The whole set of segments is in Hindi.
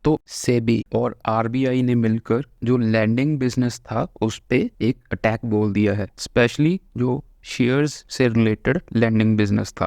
तो सेबी और आरबीआई ने मिलकर जो लैंडिंग बिजनेस था उस पे एक अटैक बोल दिया है, स्पेशली जो शेयर्स से रिलेटेड लैंडिंग बिजनेस था।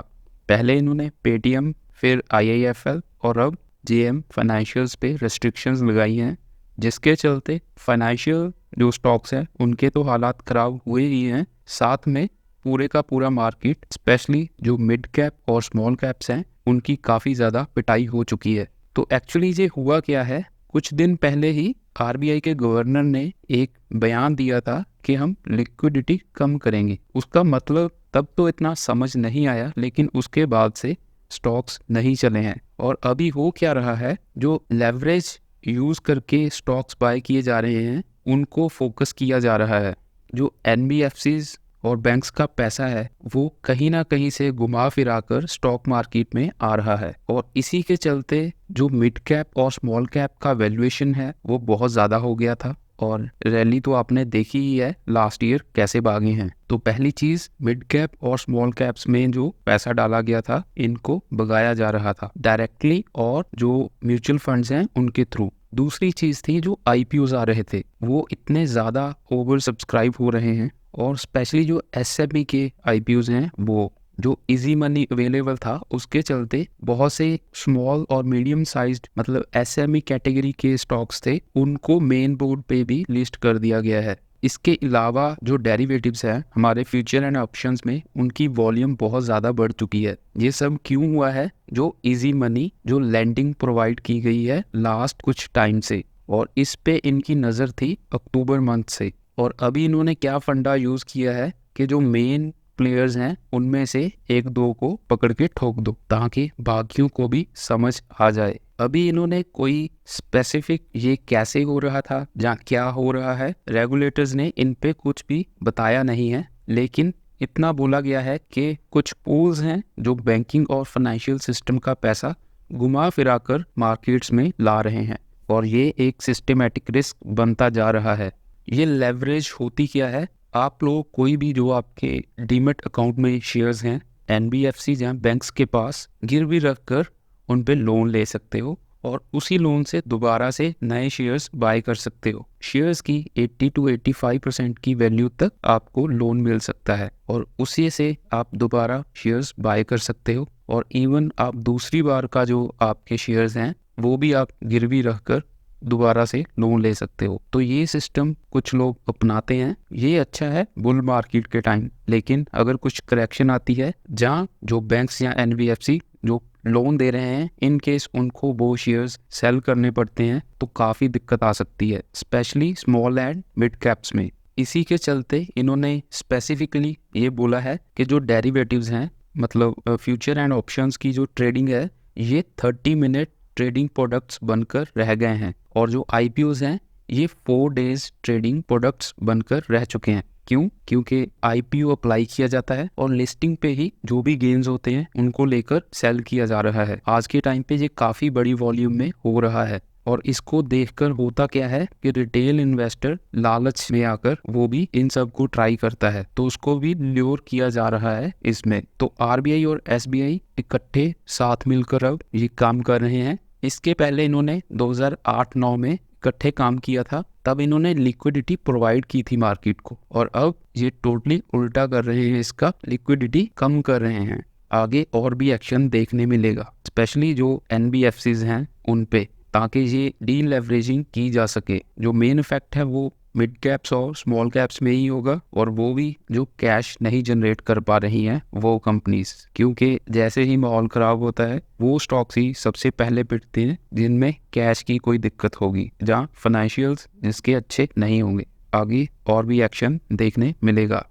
पहले इन्होंने पेटीएम, फिर आईआईएफएल और अब जेएम फाइनेंशियल्स पे रेस्ट्रिक्शंस लगाई हैं, जिसके चलते फाइनेंशियल जो स्टॉक्स हैं उनके तो हालात ख़राब हुए ही हैं, साथ में पूरे का पूरा मार्केट स्पेशली जो मिड कैप और स्मॉल कैप्स हैं उनकी काफ़ी ज़्यादा पिटाई हो चुकी है। तो एक्चुअली ये हुआ क्या है, कुछ दिन पहले ही आरबीआई के गवर्नर ने एक बयान दिया था कि हम लिक्विडिटी कम करेंगे। उसका मतलब तब तो इतना समझ नहीं आया, लेकिन उसके बाद से स्टॉक्स नहीं चले हैं। और अभी हो क्या रहा है, जो लेवरेज यूज़ करके स्टॉक्स बाय किए जा रहे हैं उनको फोकस किया जा रहा है। जो एनबीएफसीज और बैंक्स का पैसा है वो कहीं ना कहीं से घुमा फिरा कर स्टॉक मार्केट में आ रहा है, और इसी के चलते जो मिड कैप और स्मॉल कैप का वैल्यूएशन है वो बहुत ज़्यादा हो गया था। और रैली तो आपने देखी ही है लास्ट ईयर कैसे भागे हैं। तो पहली चीज़, मिड कैप और स्मॉल कैप्स में जो पैसा डाला गया था इनको भगाया जा रहा था डायरेक्टली, और जो म्यूचुअल फंड्स हैं उनके थ्रू। दूसरी चीज़ थी, जो आईपीओज आ रहे थे वो इतने ज़्यादा ओवर सब्सक्राइब हो रहे हैं, और स्पेशली जो एसएमई के आईपीओज हैं वो जो इजी मनी अवेलेबल था उसके चलते बहुत से स्मॉल और मीडियम साइज्ड मतलब एसएमई कैटेगरी के स्टॉक्स थे उनको मेन बोर्ड पे भी लिस्ट कर दिया गया है। इसके अलावा जो डेरिवेटिव्स हैं हमारे फ्यूचर एंड ऑप्शंस में उनकी वॉल्यूम बहुत ज़्यादा बढ़ चुकी है। ये सब क्यों हुआ है, जो इजी मनी जो लैंडिंग प्रोवाइड की गई है लास्ट कुछ टाइम से, और इस पे इनकी नज़र थी अक्टूबर मंथ से। और अभी इन्होंने क्या फंडा यूज़ किया है कि जो मेन प्लेयर्स हैं उनमें से एक दो को पकड़ के ठोक दो ताकि बाकियों को भी समझ आ जाए। अभी इन्होंने कोई स्पेसिफिक ये कैसे हो रहा था या क्या हो रहा है, रेगुलेटर्स ने इन पे कुछ भी बताया नहीं है, लेकिन इतना बोला गया है कि कुछ पूल्स हैं जो बैंकिंग और फाइनेंशियल सिस्टम का पैसा घुमा फिरा कर मार्केट्स में ला रहे हैं, और ये एक सिस्टमेटिक रिस्क बनता जा रहा है। ये लेवरेज होती क्या है, आप लोग कोई भी जो आपके डीमेट अकाउंट में शेयर्स हैं एनबीएफसी या बैंक्स के पास गिरवी रख कर उन पे लोन ले सकते हो, और उसी लोन से दोबारा से नए शेयर्स बाय कर सकते हो। शेयर्स की 80 to 85% की वैल्यू तक आपको लोन मिल सकता है, और उसी से आप दोबारा शेयर्स बाय कर सकते हो, और इवन आप दूसरी बार का जो आपके शेयर्स हैं वो भी आप गिरवी रख कर दोबारा से लोन ले सकते हो। तो ये सिस्टम कुछ लोग अपनाते हैं, ये अच्छा है बुल मार्केट के टाइम। लेकिन अगर कुछ करेक्शन आती है जहाँ जो बैंक्स या एनबीएफसी जो लोन दे रहे हैं इन केस उनको वो शेयर्स सेल करने पड़ते हैं तो काफ़ी दिक्कत आ सकती है, specially small and mid caps में। इसी के चलते इन्होंने स्पेसिफिकली ये बोला है कि जो डेरिवेटिव्स हैं मतलब फ्यूचर एंड ऑप्शंस की जो ट्रेडिंग है ये 30 मिनट ट्रेडिंग प्रोडक्ट्स बनकर रह गए हैं, और जो आईपीओज हैं ये 4 डेज ट्रेडिंग प्रोडक्ट्स बनकर रह चुके हैं। क्यों? क्योंकि आईपीओ अप्लाई किया जाता है और लिस्टिंग पे ही जो भी गेन्स होते हैं उनको लेकर सेल किया जा रहा है। आज के टाइम पे ये काफ़ी बड़ी वॉल्यूम में हो रहा है, और इसको देखकर होता क्या है कि रिटेल इन्वेस्टर लालच में आकर वो भी इन सब को ट्राई करता है, तो उसको भी ल्योर किया जा रहा है इसमें। तो आरबीआई और एसबीआई इकट्ठे साथ मिलकर अब ये काम कर रहे हैं। इसके पहले इन्होंने 2008-9 में इकट्ठे काम किया था, तब इन्होंने लिक्विडिटी प्रोवाइड की थी मार्केट को, और अब ये टोटली उल्टा कर रहे हैं, इसका लिक्विडिटी कम कर रहे हैं। आगे और भी एक्शन देखने मिलेगा, स्पेशली जो एनबीएफसीज हैं उन पे, ताकि ये डी लेवरेजिंग की जा सके। जो मेन इफेक्ट है वो मिड कैप्स और स्मॉल कैप्स में ही होगा, और वो भी जो कैश नहीं जनरेट कर पा रही हैं वो कंपनीज, क्योंकि जैसे ही माहौल ख़राब होता है वो स्टॉक्स ही सबसे पहले पिटते हैं जिनमें कैश की कोई दिक्कत होगी, जहाँ फाइनेंशियल्स जिसके अच्छे नहीं होंगे। आगे और भी एक्शन देखने मिलेगा।